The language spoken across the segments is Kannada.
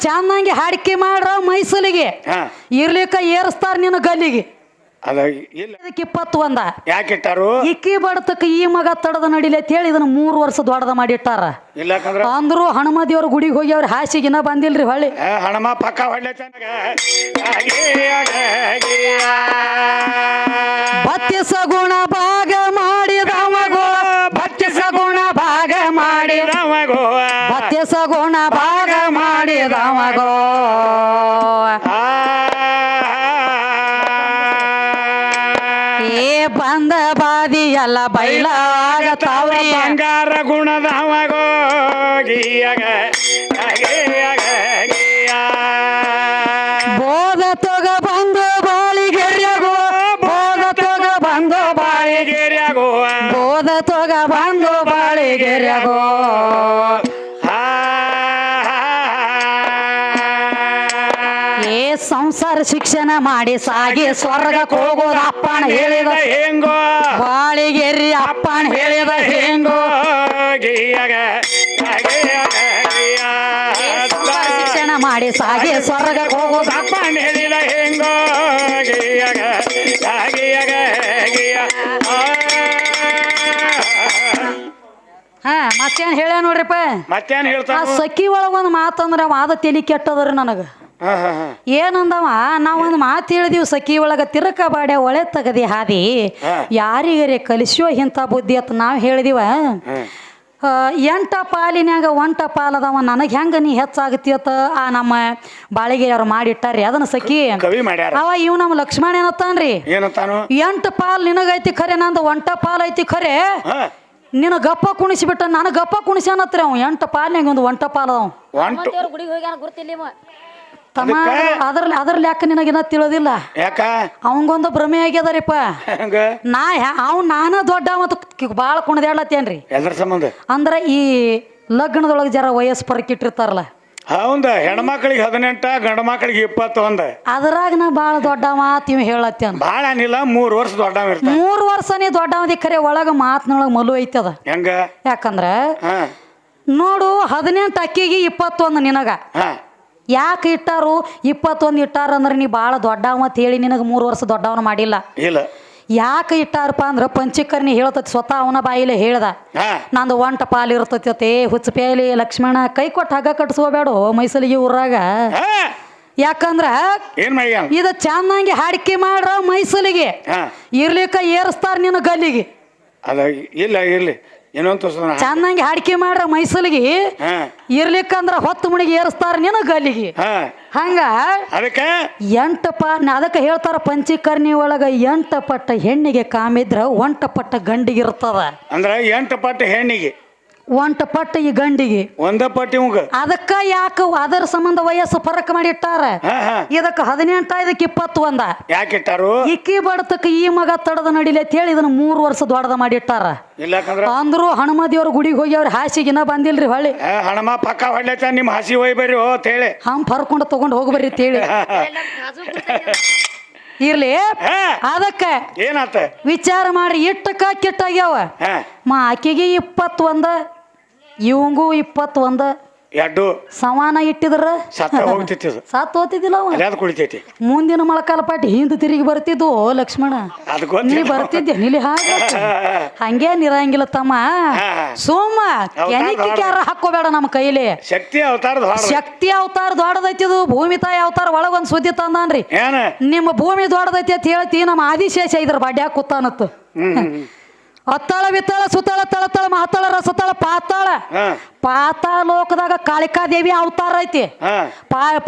ಚೆನ್ನಾಗಿ ಹಾಡಿಕೆ ಮಾಡ್ರ ಮೈಸೂಲಿಗೆ ಇರ್ಲಿಕ್ಕ ಏರಿಸ್ತಾರ ನಿನ್ನ ಗಲ್ಲಿಗೆ ಅದ ಇಲ್ಲ ಇದಕ್ಕೆ 21 ಯಾಕಿಟ್ಟಾರು ಇಕ್ಕಿ ಬಡತಕ್ಕ ಈ ಮಗ ತಡದ ನಡಿಲಿ ಅಂತ ಹೇಳಿ ಇದನ್ನ 3 ವರ್ಷ ದೊಡ್ಡದ ಮಾಡಿಟ್ಟಾರ. ಇಲ್ಲಕಂದ್ರ ಅಂದ್ರು ಹನುಮ ದೇವ್ರ ಗುಡಿಗೆ ಹೋಗಿ ಅವ್ರ ಹಾಸಿಗಿನ ಬಂದಿಲ್ರಿ ಹೊಳ್ಳಿ ಹಣಮ ಪಕ್ಕ ಹೊಳ್ಳೆ ಬತ್ತಿಸ ಗುಣ ಭಾಗ ಮಾಡಿದವಗೋ ಬತ್ತಿಸ ಗುಣ ಭಾಗ ಮಾಡಿದವಗೋ ಬತ್ತಿಸ ಗುಣ ಭಾಗ ಮಾಡಿದವಗೋ ಬಂದ ಬಾದಿ ಎಲ್ಲ ಬೈಲಾಗತಾವ್ರಿ ಬಂಗಾರ ಗುಣದವಗೋ ಬೋಧ ತೊಗ ಬಂದು ಬಾಳಿಗೆರಿಯಾಗೋ ಬೋಧ ತೊಗ ಬಂದು ಬಾಳಿಗೆರಿಯಾಗೋ ಬೋಧ ತೊಗ ಬಂದು ಬಾಳಿಗೆರಿಯಾಗೋ ಸಂಸಾರ ಶಿಕ್ಷಣ ಮಾಡಿ ಸಾಗಿ ಸ್ವರ್ಗಕ್ಕೆ ಹೋಗೋದು ಅಪ್ಪನ ಹೇಳಿದ ಹೆಂಗೋ ಬಾಳಿಗೆರಿ ಅಪ್ಪನ ಹೇಳಿದ ಹೆಂಗೋ ಶಿಕ್ಷಣ ಮಾಡಿ ಸಾಗಿ ಸ್ವರ್ಗಕ್ಕೆ ಹೋಗೋದು ಅಪ್ಪನ ಹೇಳಿದ ಹೆಂಗೋ ಮತ್ತೇನ್ ಹೇಳ್ಯ ನೋಡ್ರಿಪ್ಪ ಮತ್ತೇನ್ ಹೇಳ್ತಾನ ಸಖಿ ಒಳಗೊಂದು ಮಾತಂದ್ರ ವಾದ ತಲಿ ಕೆಟ್ಟದ್ರಿ ನನಗ ಏನಂದವ ನಾವೊಂದು ಮಾತು ಹೇಳಿದೀವಿ ಸಖಿ ಒಳಗ ತಿರಕ ಬಾಡ್ಯ ಒಳೆ ತಗದಿ ಹಾದಿ ಯಾರಿಗರೆ ಕಲಿಸೋ ಇಂಥ ಬುದ್ಧಿ ಅಂತ ನಾವು ಹೇಳಿದಿವ 8 ಪಾಲಿನ್ಯಾಗ 1 ಪಾಲದವ ನನಗೆ ಹೆಂಗ ನೀ ಹೆಚ್ಚಾಗತ್ತೀಯತ್ತ ಆ ನಮ್ಮ ಬಾಳಿಗೆ ಅವ್ರು ಮಾಡಿಟ್ಟಾರ್ರಿ ಅದನ್ನ ಸಖಿ ಕವಿ ಮಾಡ್ಯಾರ ಅವ ಇವ್ ನಮ್ಮ ಲಕ್ಷ್ಮಣ ಏನತ್ತಾನ್ರಿ 8 ಪಾಲ್ ನಿನಗೈತಿ ಖರೆ ನಂದು 1 ಪಾಲ್ ಐತಿ ಖರೆ ನಿನ್ನ ಗಪ್ಪ ಕುಣಿಸಿಬಿಟ್ಟ ನಾನು ಗಪ್ಪ ಕುಣಿಸ್ಯಾನತ್ರಿ ಅವ್ 8 ಪಾಲ್ನಾಗ ಒಂದು 1 ಪಾಲ್ ಅದಾವ ಗುಡಿಗೆ ಹೋಗ್ಯಾನ ಗುರ್ತಿಲ್ಲ ತಮ್ಮ ಅದ್ರ ಲೆಕ್ಕ ನಿನಗೇನ ತಿಳಿದಿಲ್ಲ ಯಾಕ ಅವಂಗೊಂದು ಭ್ರಮೆ ಆಗ್ಯದರಿಪ್ಪ ನಾನು ದೊಡ್ಡ ಮತ್ತು ಬಾಳ ಕುಣದಾಡ್ಲತ್ತೇನ್ರಿ ಎದ್ರ ಸಂಬಂಧ ಅಂದ್ರ ಈ ಲಗ್ನದೊಳಗೆ ಜರ ವಯಸ್ಸು ಪರಕಿಟ್ಟಿರ್ತಾರಲ್ಲ ಹೌದ ಹೆಣ್ಮಕ್ಳಿಗೆ 18 ಗಂಡ ಮಕ್ಳಿಗೆ 21 ಅದ್ರಾಗ ನಾ ಬಾಳ ದೊಡ್ಡ ಮಾತು ಇವ್ ಹೇಳತ್ತೇನ ಬಾಳ ಏನಿಲ್ಲ 3 ವರ್ಷ ದೊಡ್ಡವ ಇರ್ತಾನ 3 ವರ್ಷ ನೀ ದೊಡ್ಡವದಿ ಖರೆ ಒಳಗ ಮಾತಿನೊಳಗ ಮಲು ಐತದ ಹೆಂಗ ಯಾಕಂದ್ರ ನೋಡು 18 ಅಕ್ಕಿಗೆ 21 ನಿನಗ ಯಾಕೆ ಇಟ್ಟಾರು 21 ಇಟ್ಟಾರ ಅಂದ್ರೆ ನೀ ಬಾಳ ದೊಡ್ಡವ ಅಂತ ಹೇಳಿ ನಿನಗ 3 ವರ್ಷ ದೊಡ್ಡವನ ಮಾಡಿಲ್ಲ ಇಲ್ಲ ಯಾಕೆ ಇಟ್ಟಾರಪ್ಪ ಅಂದ್ರ ಪಂಚಕರ್ಣಿ ಹೇಳ್ತತಿ ಸ್ವತಃ ಅವನ ಬಾಯಿಲೆ ಹೇಳ್ದ ನಂದು 1 ಪಾಲ್ ಇರ್ತತಿ ಹುಚ್ಚ ಪೇಲಿ ಲಕ್ಷ್ಮಣ ಕೈ ಕೊಟ್ಟು ಹಗ್ಗ ಕಟ್ಸ್ಕೋಬೇಡು ಮೈಸೂರಿಗೆ ಊರಾಗ ಯಾಕಂದ್ರ ಇದ ಚೆನ್ನಾಗಿ ಹಾಡಿಕೆ ಮಾಡ್ರ ಮೈಸೂರಿಗೆ ಇರ್ಲಿಕ್ಕ ಏರಿಸ್ತಾರ ನಿನ್ನ ಗಲ್ಲಿಗೆ ಅದ ಇಲ್ಲ ಇರ್ಲಿ ಚೆನ್ನಾಗಿ ಹಾಡಿಕೆ ಮಾಡ್ರ ಮೈಸೂರಿಗೆ ಇರ್ಲಿಕ್ಕಂದ್ರ ಹೊತ್ತು ಮುಣಿಗೆ ಏರಿಸ್ತಾರ ನಿನ್ನ ಗಲ್ಲಿಗೆ ಹಂಗ ಅದಕ್ಕೆ 8 ಅದಕ್ಕೆ ಹೇಳ್ತಾರ ಪಂಚಕರ್ಣಿ ಒಳಗ 8 ಪಟ್ಟ ಹೆಣ್ಣಿಗೆ ಕಾಮಿದ್ರ 1 ಪಟ್ಟ ಗಂಡಿಗೆ ಇರ್ತದ ಅಂದ್ರ 8 ಪಟ್ಟ ಹೆಣ್ಣಿಗೆ 1 ಪಟ್ಟ ಈ ಗಂಡಿಗೆ 1 ಪಟ್ಟ ಅದಕ್ಕ ಯಾಕ ಅದರ ಸಂಬಂಧ ವಯಸ್ಸು ಫರಕ್ ಮಾಡಿಟ್ಟಾರ ಇದಕ್ಕ 18 ಇದಕ್ಕೆ 21 ಯಾಕಿಟ್ಟಾರು ಇಕ್ಕಿ ಬಡತಕ್ಕ ಈ ಮಗ ತಡದ ನಡಿಲಿ ಅಂತ ಹೇಳಿ ಇದನ್ನ 3 ವರ್ಷ ದೊಡ್ಡದ ಮಾಡಿಟ್ಟಾರ ಅಂದ್ರು ಹನುಮ ದೇವ್ರ ಗುಡಿಗೆ ಹೋಗಿ ಅವ್ರ ಹಾಸಿಗಿನ ಬಂದಿಲ್ರಿ ಹೊಳ್ಳಿ ಹಣಮ ಪಕ್ಕ ಹೊಳ್ಳೆ ನಿಮ್ ಹಾಸಿ ಹೋಯ್ ಬರ್ರಿ ತೇಳಿ ಹಂಗ್ ಫರ್ಕೊಂಡು ತಗೊಂಡ್ ಹೋಗ್ಬರ್ರಿ ತೇಳಿ ಇರ್ಲಿ ಅದಕ್ಕ ಏನಾತ ವಿಚಾರ ಮಾಡ್ರಿ ಇಟ್ಟಕ್ಕ ಕಿಟ್ಟಾಗ್ಯಾವ ಆಕಿಗೆ 21 ಇವಂಗೂ 21 ಎರಡು ಸಮಾನ ಇಟ್ಟಿದ್ರ ಸತ್ತ ಹೋಗ್ತಿದ್ದಿಲ್ಲ ಕುಳಿತೈತಿ ಮುಂದಿನ ಮೊಳಕಾಲ ಪಾಟಿ ಹಿಂದೆ ತಿರುಗಿ ಬರ್ತಿದ್ವು ಲಕ್ಷ್ಮಣ ನೀ ಬರ್ತಿದ್ದೆ ನಿಲಿ ಹಂಗೆ ನಿರಂಗಿಲ್ಲ ತಮ್ಮ ಸೋಮ ಕ್ಯಾರ ಹಾಕೋಬೇಡ ನಮ್ಮ ಕೈಲಿ ಶಕ್ತಿ ಅವತಾರ ದೊಡ್ಡದೈತಿದು ಭೂಮಿ ತಾಯಿ ಅವತಾರ ಒಳಗೊಂದ್ ಸುದ್ದಿ ತಂದಾನ್ರಿ ನಿಮ್ಮ ಭೂಮಿ ದೊಡ್ಡದೈತಿ ಅಂತ ಹೇಳ್ತಿ ನಮ್ಮ ಆದಿಶೇಷ ಇದ್ರ ಬಡ್ಯಾಗ ಕೂತಾನತ್ತು ಅತ್ತಾಳ ಬಿತ್ತಾಳ ಸುತ್ತಾಳ ತಳತಾಳ ಮಾತಾಳ ರಸತಾಳ ಪಾತಾಳ ಲೋಕದಾಗ ಕಾಳಿಕಾದೇವಿ ಅವತಾರ ಐತಿ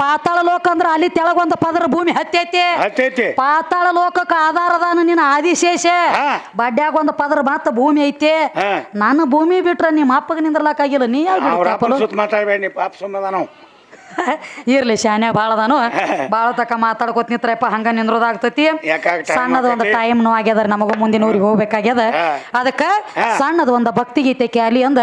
ಪಾತಾಳ ಲೋಕ ಅಂದ್ರ ಅಲ್ಲಿ ತೆಳಗೊಂದ ಪದರ ಭೂಮಿ ಹತ್ತೈತಿ ಪಾತಾಳ ಲೋಕಕ್ಕೆ ಆಧಾರದಾನ ನಿನ್ನ ಆದಿಶೇಷ ಬಡ್ಯಾಗ ಒಂದ್ ಪದರ ಮತ್ತ ಭೂಮಿ ಐತಿ ನಾನು ಭೂಮಿ ಬಿಟ್ರ ನಿಮ್ಮ ಅಪ್ಪಗ ನಿಂದ್ರಲಾಕಾಗಿಲ್ಲ ನೀ ಇರ್ಲಿ ಶಾನ್ಯಾಗ ಬಾಳದಾನು ಬಾಳ ತಕ್ಕ ಮಾತಾಡ್ಕೋತ ನಿಂತ್ರಪ್ಪ ಹಂಗ ನಿಂದ್ರೋದಾಗ್ತತಿ ಸಣ್ಣದ ಒಂದು ಟೈಮ್ನು ಆಗ್ಯದ ನಮಗೂ ಮುಂದಿನ ಊರಿಗೆ ಹೋಗ್ಬೇಕಾಗ್ಯದ ಅದಕ್ಕ ಸಣ್ಣದ ಒಂದು ಭಕ್ತಿ ಗೀತೆ ಕ್ಯಾಲಿ ಅಂದ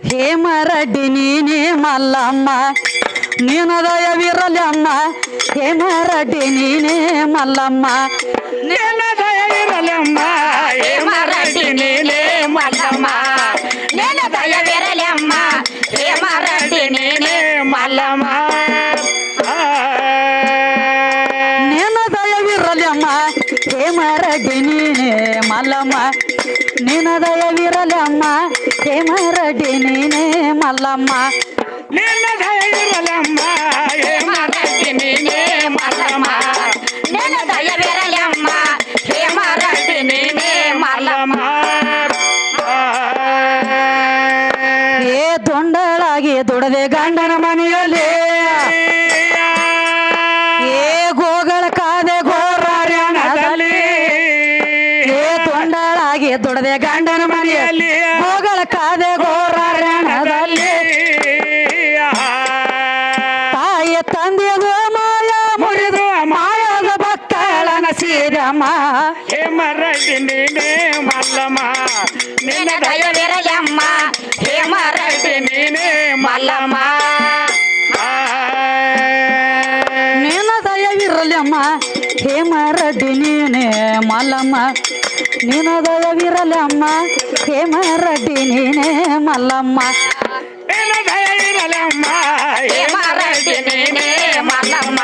ಹೇಮರಡ್ಡಿ ನೀನೇ ಮಲ್ಲಮ್ಮ ನಿನ್ನ ದಯವಿರಲಿ ಅಮ್ಮ ಹೇಮರೆಡ್ಡಿ ನೀನೇ ಮಲ್ಲಮ್ಮ ನಿನ್ನ ದಯವಿರಲಮ್ಮ ಹೇಮರೆಡ್ಡಿ ನೀನೇ ಮಲ್ಲಮ್ಮ ನಿನ್ನ ದಯವಿರಲಮ್ಮ ಹೇಮರೆಡ್ಡಿ ನೀನೇ ಮಲ್ಲಮ್ಮ ನಿನ್ನ ದಯವಿರಲಿ ಅಮ್ಮ ಹೇಮರೆಡ್ಡಿ ನೀನೇ ಮಲ್ಲಮ್ಮ ನಿನ್ನ ದಯವಿರಲಿ ಅಮ್ಮ ಹೇಮರೆಡ್ಡಿ ನೀನೇ ಮಲ್ಲಮ್ಮ ನಿನ್ನ ದಯವಿರಲಮ್ಮ ಹೇಮರೆಡ್ಡಿ ನೀನೇ ಮಲ್ಲಮ್ಮ ನಿನ್ನ ದಯವಿರಲಮ್ಮ ಹೇಮರೆಡ್ಡಿ ನೀನೇ ಮಲ್ಲಮ್ಮ ಏ ದೊಂಡಳಾಗಿ ದುಡದೆ ಗಂಡನ ಮನೆಯಲ್ಲಿ ಏ ಗೋಗಳ ಕಾದೆ ಗೋರಾರ್ಯಣದಲ್ಲಿ ಏ ದೊಂಡಳಾಗಿ ದುಡದೆ ಗಂಡನ ಮನೆಯಲ್ಲಿ ಗೋಗಳ ಕಾದೆ ಗೋರಾರ್ಯಣದಲ್ಲಿ ತಾಯಿ ತಂದೆದು ಮಾಯ ಮುರಿದು ಮಾಯದ ಭಕ್ತಳನ ಸೀರಮ್ಮ ಹೇಮರೆಡ್ಡಿ ನೀನೇ ಮಲ್ಲಮ್ಮ ನಿನ್ನ ದಯವಿರಲಮ್ಮ ಹೇಮರೆಡ್ಡಿ ನೀನೇ ಮಲ್ಲಮ್ಮ ನಿನ್ನ ದಯವಿರಲಿ ಅಮ್ಮ ಹೇಮರೆಡ್ಡಿ ನೀನೇ ಮಲ್ಲಮ್ಮ ನಿನ್ನ ದಯವಿರಲಿ ಅಮ್ಮ ಹೇಮರೆಡ್ಡಿ ನೀನೇ ಮಲ್ಲಮ್ಮ ನಿನ್ನ ದಯವಿರಲಮ್ಮ ಹೇಮರೆಡ್ಡಿ ನೀನೇ ಮಲ್ಲಮ್ಮ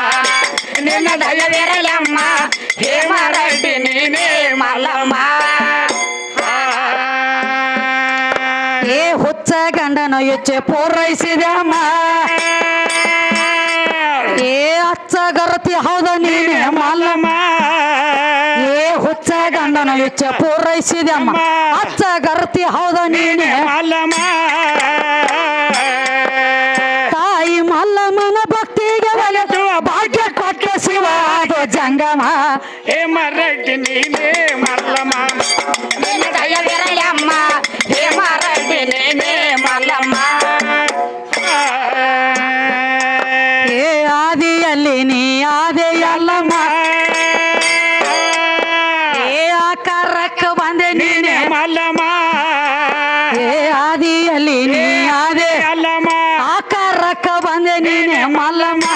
ನಿನ್ನ ದಯವಿರಲಮ್ಮ ಹೇಮರೆಡ್ಡಿ ನೀನೇ ಮಲ್ಲಮ್ಮ ಏ ಹುಚ್ಚ ಗಂಡನ ಹೆಚ್ಚೆ ಪೂರೈಸಿದೆ ಅಮ್ಮ ಏ ಅಚ್ಚ ಗರತಿ ಹೌದ ನೀನೇ ಮಲ್ಲಮ್ಮ ಏ ಹುಚ್ಚ ಗಂಡನ ಹೆಚ್ಚೆ ಪೂರೈಸಿದೆ ಅಮ್ಮ ಅಚ್ಚ ಗರತಿ ಹೌದ ನೀನೇ ಮಲ್ಲಮ್ಮ ತಾಯಿ ಮಲ್ಲಮ್ಮನ ಭಕ್ತಿಗೆ ಒಲಿಸುವ ಭಾಗ್ಯ ಕೊಟ್ಟ ಶಿವ ಅದು ಜಂಗಮ ಹೇಮರೆಡ್ಡಿ ನೀನೇ ಮಲ್ಲಮ್ಮ ನಿನ್ನ ದಯವಿರಲಮ್ಮ ಹೇಮರೆಡ್ಡಿ ನೀನೇ ಮಲ್ಲಮ್ಮ ಏ ಆದಿಯಲ್ಲಿ ನೀ ಆದೆ ಎಲ್ಲಮ್ಮ ಏ ಆಕಾರಕ್ಕೆ ಬಂದೆ ನೀನೆ ಮಲ್ಲಮ್ಮ ಏ ಆದಿಯಲ್ಲಿ ನೀ ಆದೆ ಅಲ್ಲಮ್ಮ ಆಕಾರಕ್ಕೆ ಬಂದೆ ನೀನೆ ಮಲ್ಲಮ್ಮ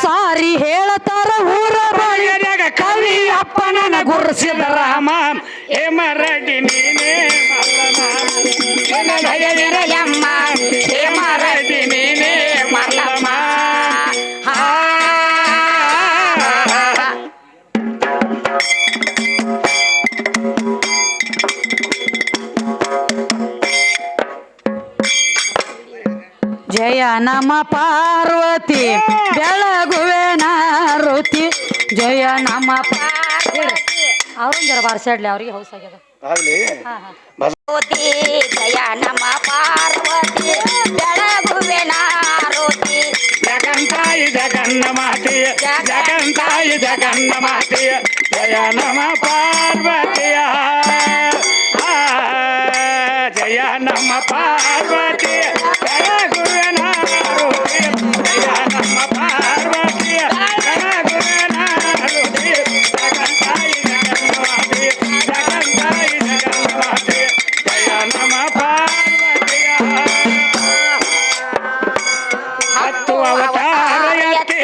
ಸಾರಿ ಹೇಳತಾರ ಊರ ಬಾಯಿಯಾಗ ಕವಿ ಅಪ್ಪನನ ಗುರುಸಿದ ರಾಮ ಹೇಮರೆಡ್ಡಿ ನೀನೇ ಮಲ್ಲಮ್ಮ ನಿನ್ನ ದಯವಿರಲಮ್ಮ ಹೇಮರೆಡ್ಡಿ ನೀನೇ ಮಲ್ಲಮ್ಮ ಜಯ ನಮ ಪಾರ್ವತಿ ಬೆಳಗುವೆ ನಾರುತಿ ಜಯ ನಮ ಅವ್ರೊಂದು ಜರ ಬಾರ್ಸಾಡ್ಲಿ ಅವ್ರಿಗೆ ಹೌಸ್ ಆಗ್ಯದ ಆಗ್ಲಿ ಪಾರ್ವತಿ ಜಯ ನಮ ಪಾರ್ವತಿ ಬೆಳಗುವೆ ನಾರುತಿ ಜಗಂತಾಯಿ ಜಗನ್ನ ಮಾತೆಯ ಜಗಂತಾಯಿ ಜಗನ್ನ ಮಾತೆಯ ಜಯ ನಮ ಪಾರ್ವತಿಯ ಜಯ ನಮ ಪಾರ್ವತಿಯ ಜಯ ಗುರುನಾರುತಿ ಜಯ ನಮ ಪಾರ್ವತಿಯ ಜಯ ಗುರುನಾರುತಿ ಜಗಂತಾಯಿ ಜಗನ್ನ ಮಾತೆಯ ಜಗಂತಾಯಿ ಜಗನ್ನ ಮಾತೆಯ ಜಯ ನಮ ಪಾರ್ವತಿಯ ಹತ್ತು ಅವತಾರ ಎತ್ತಿ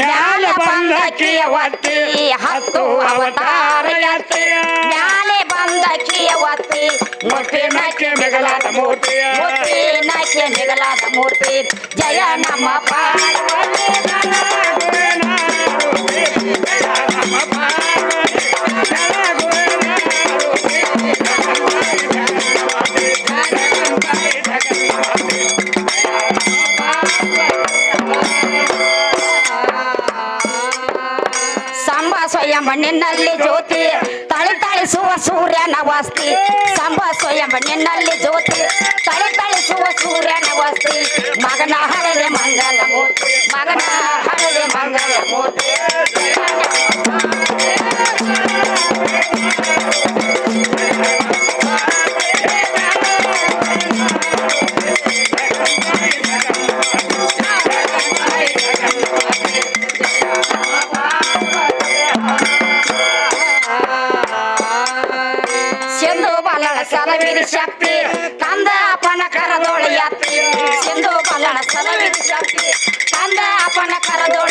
ಮ್ಯಾಲ ಬಂದಕ್ಕಿಯ ಒತ್ತಿ ಹತ್ತು ಅವತಾರ ಎತ್ತಿ ಮ್ಯಾಲೆ ಬಂದಕ್ಕಿಯ ಒತ್ತಿ ಮುಟ್ಟಿ ನಕ್ಕೆ ಮಿಗಲಾದ ಮೂರ್ತಿಯ ಮುಟ್ಟಿ ನಕ್ಕೆ ಮಿಗಲಾದ ಮೂರ್ತಿ ಜಯ ನಮ್ಮ ಪಾರ್ವತಿ ಜಯ ನಮ್ಮ ಪಾರ್ವತಿ ಜಯ ಗುರುನಾರುತಿ ಜಗನ್ಮಾತೆ ಜಗನ್ಮಾತೆ ಸಂಬ ಸ್ವಯಂ ನಿನ್ನಲ್ಲಿ ಜ್ಯೋತಿ ತಳಿಸುವ ಸೂರ್ಯನ ವಸ್ತಿ ಸಂಬ ಸ್ವಯಂ ನಿನ್ನಲ್ಲಿ ಜ್ಯೋತಿ ತಳಿಸುವ ಸೂರ್ಯನ ವಸ್ತಿ ಮಗನ ಹರದೆ ಮಂಗಲ ಮೂರ್ತಿ ಮಗನ ಹರದೆ ಮಂಗಲ ಮೂರ್ತಿ ಸಿಂಧು ಬಾಲಳ ಸಲವಿದ ಶಕ್ತಿ ತಂದ ಅಪ್ಪನ ಕರದೋಳಿ ಎತ್ತಿ ಸಿಂಧು ಕಾಣಸಲ ವಿಧಿ ಶಕ್ತಿ ಕಂದ ಅಪ್ಪನ ಕರದೋಳ